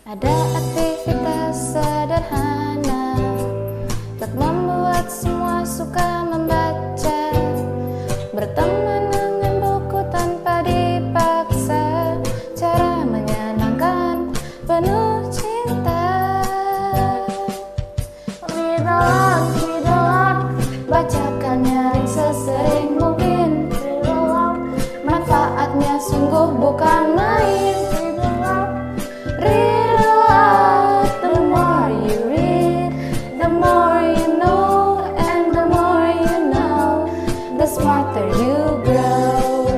Ada aktivitas sederhana untuk membuat semua suka membaca, berteman dengan buku tanpa dipaksa, cara menyenangkan penuh cinta. Read aloud, bacakan nyaring sesering mungkin. Manfaatnya sungguh bukan main. Read aloud, the more you read, the more you know, and the more you know, the smarter you grow.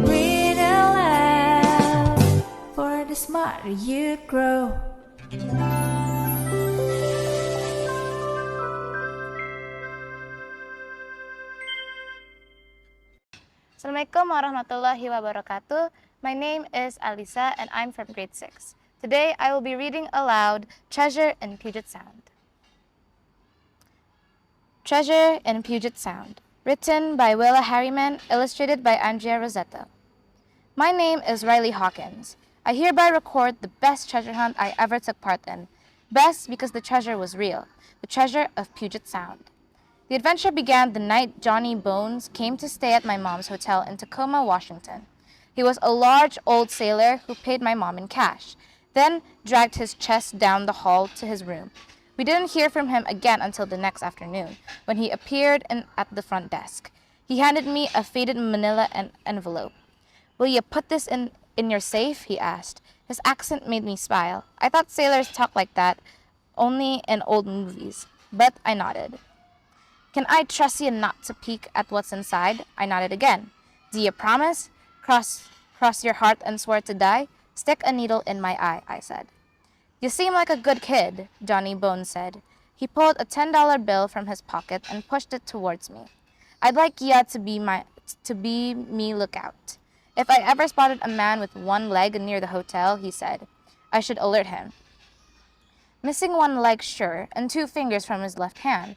Read aloud, for the smarter you grow. Assalamualaikum warahmatullahi wabarakatuh. My name is Alyssa and I'm from grade 6. Today I will be reading aloud Treasure in Puget Sound. Treasure in Puget Sound, written by Willa Harriman, illustrated by Andrea Rosetta. My name is Riley Hawkins. I hereby record the best treasure hunt I ever took part in. Best because the treasure was real, the treasure of Puget Sound. The adventure began the night Johnny Bones came to stay at my mom's hotel in Tacoma, Washington. He was a large old sailor who paid my mom in cash, then dragged his chest down the hall to his room. We didn't hear from him again until the next afternoon, when he appeared at the front desk. He handed me a faded manila envelope. "Will you put this in your safe?" he asked. His accent made me smile. I thought sailors talked like that only in old movies, but I nodded. "Can I trust you not to peek at what's inside?" I nodded again. "Do you promise? Cross your heart and swear to die? Stick a needle in my eye," I said. "You seem like a good kid," Johnny Bones said. He pulled a $10 bill from his pocket and pushed it towards me. "I'd like ya to be me lookout. If I ever spotted a man with one leg near the hotel," he said, "I should alert him." Missing one leg, sure, and 2 fingers from his left hand.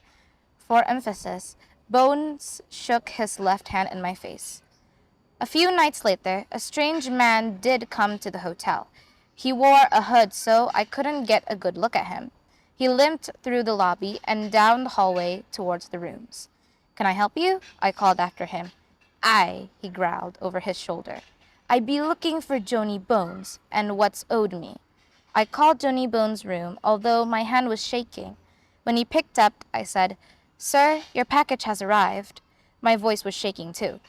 For emphasis, Bones shook his left hand in my face. A few nights later, a strange man did come to the hotel. He wore a hood so I couldn't get a good look at him. He limped through the lobby and down the hallway towards the rooms. "Can I help you?" I called after him. "Aye," he growled over his shoulder. "I be looking for Johnny Bones, and what's owed me." I called Johnny Bones' room, although my hand was shaking. When he picked up, I said, "Sir, your package has arrived." My voice was shaking too.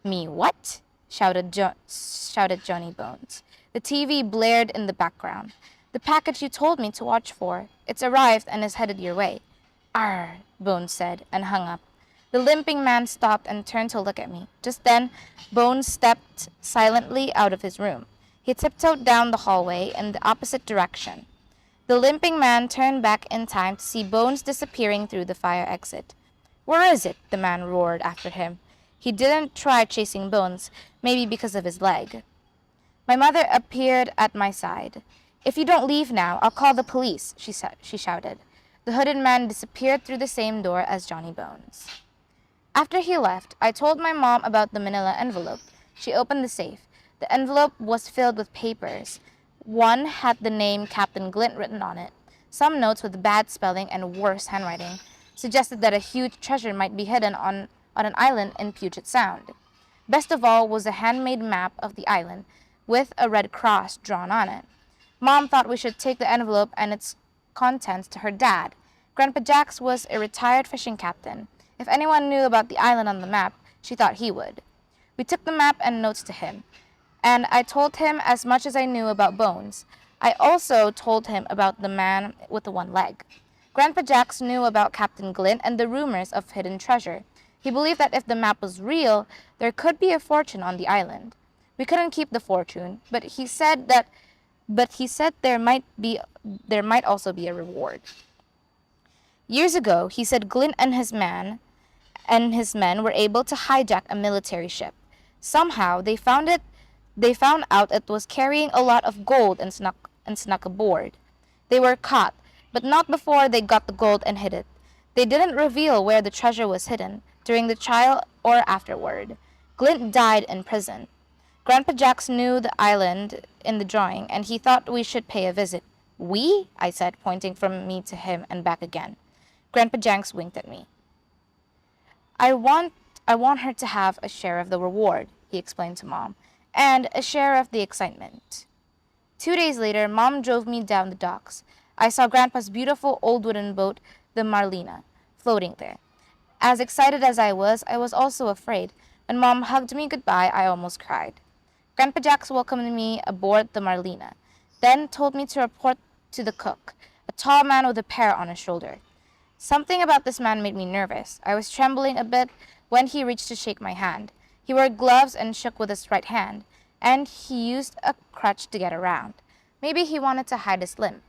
"Me what?" shouted Johnny Bones. The TV blared in the background. "The package you told me to watch for. It's arrived and is headed your way." "Arr," Bones said, and hung up. The limping man stopped and turned to look at me. Just then, Bones stepped silently out of his room. He tiptoed down the hallway in the opposite direction. The limping man turned back in time to see Bones disappearing through the fire exit. "Where is it?" the man roared after him. He didn't try chasing Bones, maybe because of his leg. My mother appeared at my side. "If you don't leave now, I'll call the police," she shouted. The hooded man disappeared through the same door as Johnny Bones. After he left, I told my mom about the manila envelope. She opened the safe. The envelope was filled with papers. One had the name Captain Glint written on it. Some notes with bad spelling and worse handwriting suggested that a huge treasure might be hidden on an island in Puget Sound. Best of all was a handmade map of the island with a red cross drawn on it. Mom thought we should take the envelope and its contents to her dad. Grandpa Jax was a retired fishing captain. If anyone knew about the island on the map, she thought he would. We took the map and notes to him, and I told him as much as I knew about Bones. I also told him about the man with the one leg. Grandpa Jax knew about Captain Glint and the rumors of hidden treasure. He believed that if the map was real, there could be a fortune on the island. We couldn't keep the fortune, but he said there might also be a reward. Years ago, he said Glint and his men were able to hijack a military ship. Somehow they found out it was carrying a lot of gold and snuck aboard. They were caught, but not before they got the gold and hid it. They didn't reveal where the treasure was hidden during the trial or afterward. Glint died in prison. Grandpa Jax knew the island in the drawing, and he thought we should pay a visit. We? I said, pointing from me to him and back again. Grandpa Jax winked at me. I want her to have a share of the reward, he explained to Mom, and a share of the excitement. 2 days later, Mom drove me down the docks. I saw Grandpa's beautiful old wooden boat, the Marlena, floating there. As excited as I was also afraid. When Mom hugged me goodbye, I almost cried. Grandpa Jax welcomed me aboard the Marlena, then told me to report to the cook, a tall man with a parrot on his shoulder. Something about this man made me nervous. I was trembling a bit when he reached to shake my hand. He wore gloves and shook with his right hand, and he used a crutch to get around. Maybe he wanted to hide his limp.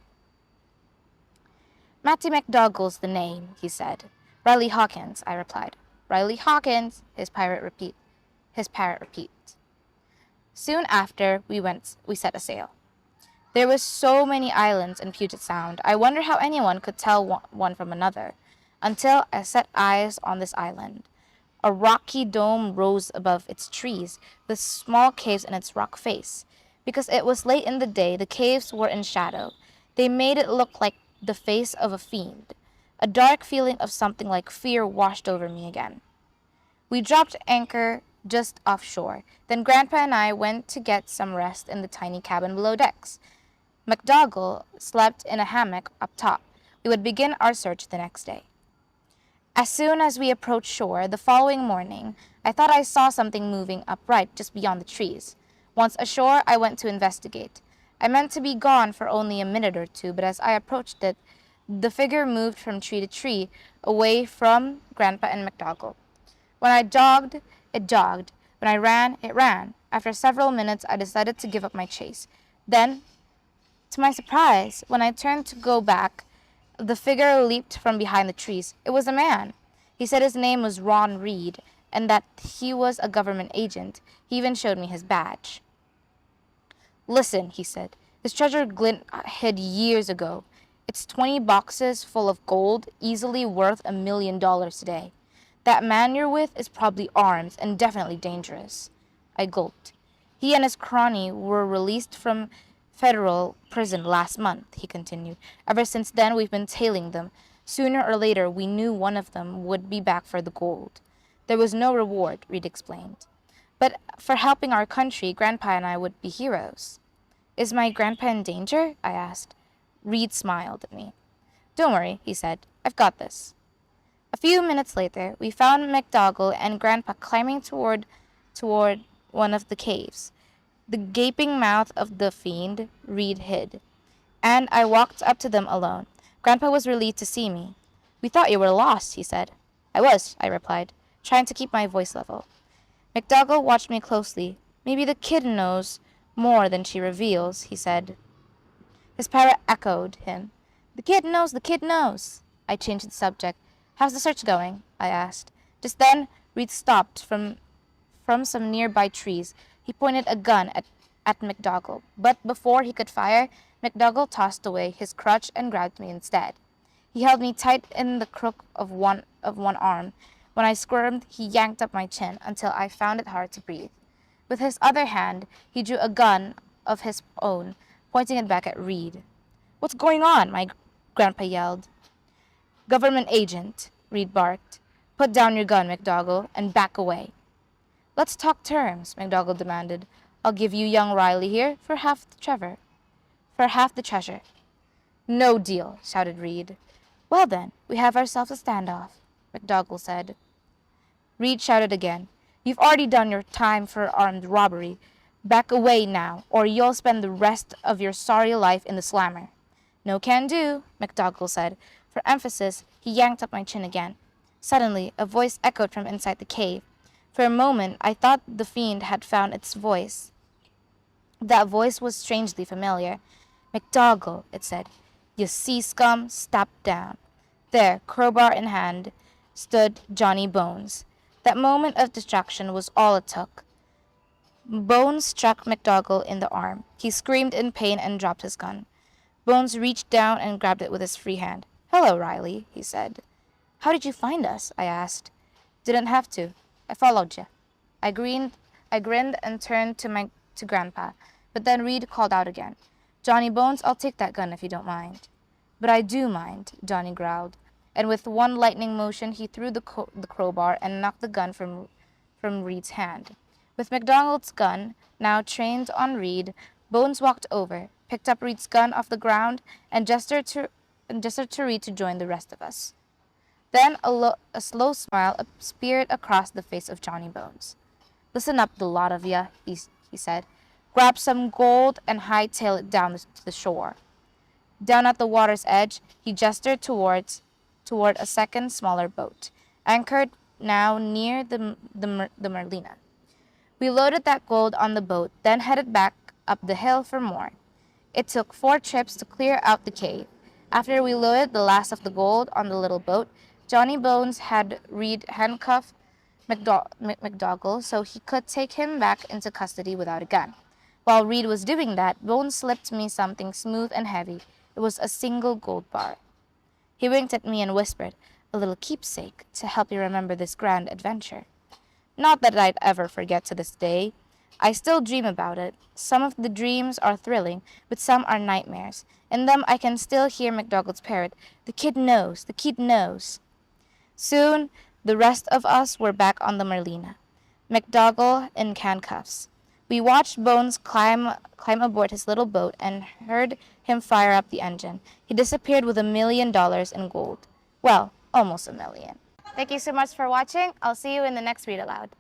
Matty McDougall's the name, he said. Riley Hawkins, I replied. Riley Hawkins, his parrot repeat. Soon after, we set a sail. There were so many islands in Puget Sound. I wondered how anyone could tell one from another, until I set eyes on this island. A rocky dome rose above its trees, with small caves in its rock face. Because it was late in the day, the caves were in shadow. They made it look like the face of a fiend. A dark feeling of something like fear washed over me again. We dropped anchor just offshore. Then Grandpa and I went to get some rest in the tiny cabin below decks. McDougall slept in a hammock up top. We would begin our search the next day. As soon as we approached shore the following morning, I thought I saw something moving upright just beyond the trees. Once ashore, I went to investigate. I meant to be gone for only a minute or two, but as I approached it, the figure moved from tree to tree, away from Grandpa and McDougall. When I jogged, it jogged. When I ran, it ran. After several minutes, I decided to give up my chase. Then, to my surprise, when I turned to go back, the figure leaped from behind the trees. It was a man. He said his name was Ron Reed, and that he was a government agent. He even showed me his badge. Listen, he said. This treasure Glint hid years ago. It's 20 boxes full of gold, easily worth $1 million today. That man you're with is probably armed and definitely dangerous. I gulped. He and his crony were released from federal prison last month, he continued. Ever since then, we've been tailing them. Sooner or later, we knew one of them would be back for the gold. There was no reward, Reed explained. But for helping our country, Grandpa and I would be heroes. Is my grandpa in danger? I asked. Reed smiled at me. Don't worry, he said. I've got this. A few minutes later, we found McDougall and Grandpa climbing toward one of the caves. The gaping mouth of the fiend Reed hid, and I walked up to them alone. Grandpa was relieved to see me. We thought you were lost, he said. I was, I replied, trying to keep my voice level. McDougall watched me closely. Maybe the kid knows more than she reveals, he said. His parrot echoed him. The kid knows, the kid knows. I changed the subject. How's the search going? I asked. Just then, Reed stopped from some nearby trees. He pointed a gun at McDougall, but before he could fire, McDougall tossed away his crutch and grabbed me instead. He held me tight in the crook of one arm. When I squirmed, he yanked up my chin until I found it hard to breathe. With his other hand, he drew a gun of his own, pointing it back at Reed. What's going on? My grandpa yelled. Government agent, Reed barked. Put down your gun, McDougall, and back away. Let's talk terms, McDougall demanded. I'll give you young Riley here for half the treasure. No deal, shouted Reed. Well then, we have ourselves a standoff, McDougall said. Reed shouted again. You've already done your time for armed robbery. Back away now, or you'll spend the rest of your sorry life in the slammer. No can do, McDougall said. For emphasis, he yanked up my chin again. Suddenly, a voice echoed from inside the cave. For a moment, I thought the fiend had found its voice. That voice was strangely familiar. McDougall, it said. You sea scum, step down. There, crowbar in hand, stood Johnny Bones. That moment of distraction was all it took. Bones struck McDougall in the arm. He screamed in pain and dropped his gun. Bones reached down and grabbed it with his free hand. Hello, Riley, he said. How did you find us? I asked. Didn't have to. I followed you. I grinned I grinned and turned to Grandpa, but then Reed called out again. "Johnny Bones, I'll take that gun if you don't mind." "But I do mind," Johnny growled, and with one lightning motion he threw the crowbar and knocked the gun from Reed's hand. With McDonald's gun now trained on Reed, Bones walked over, picked up Reed's gun off the ground, and gestured to Reed to join the rest of us. Then a slow smile appeared across the face of Johnny Bones. "Listen up, the lot of ya," he said. "Grab some gold and hightail it down to the shore." Down at the water's edge, he gestured toward a second, smaller boat, anchored now near the Merlina. We loaded that gold on the boat, then headed back up the hill for more. It took 4 trips to clear out the cave. After we loaded the last of the gold on the little boat, Johnny Bones had Reed handcuff McDougall so he could take him back into custody without a gun. While Reed was doing that, Bones slipped me something smooth and heavy. It was a single gold bar. He winked at me and whispered, "A little keepsake to help you remember this grand adventure." Not that I'd ever forget to this day. I still dream about it. Some of the dreams are thrilling, but some are nightmares. In them I can still hear McDougall's parrot, "The kid knows, the kid knows." Soon, the rest of us were back on the Merlina, McDougall in handcuffs. We watched Bones climb aboard his little boat and heard him fire up the engine. He disappeared with $1 million in gold. Well, almost $1 million. Thank you so much for watching. I'll see you in the next Read Aloud.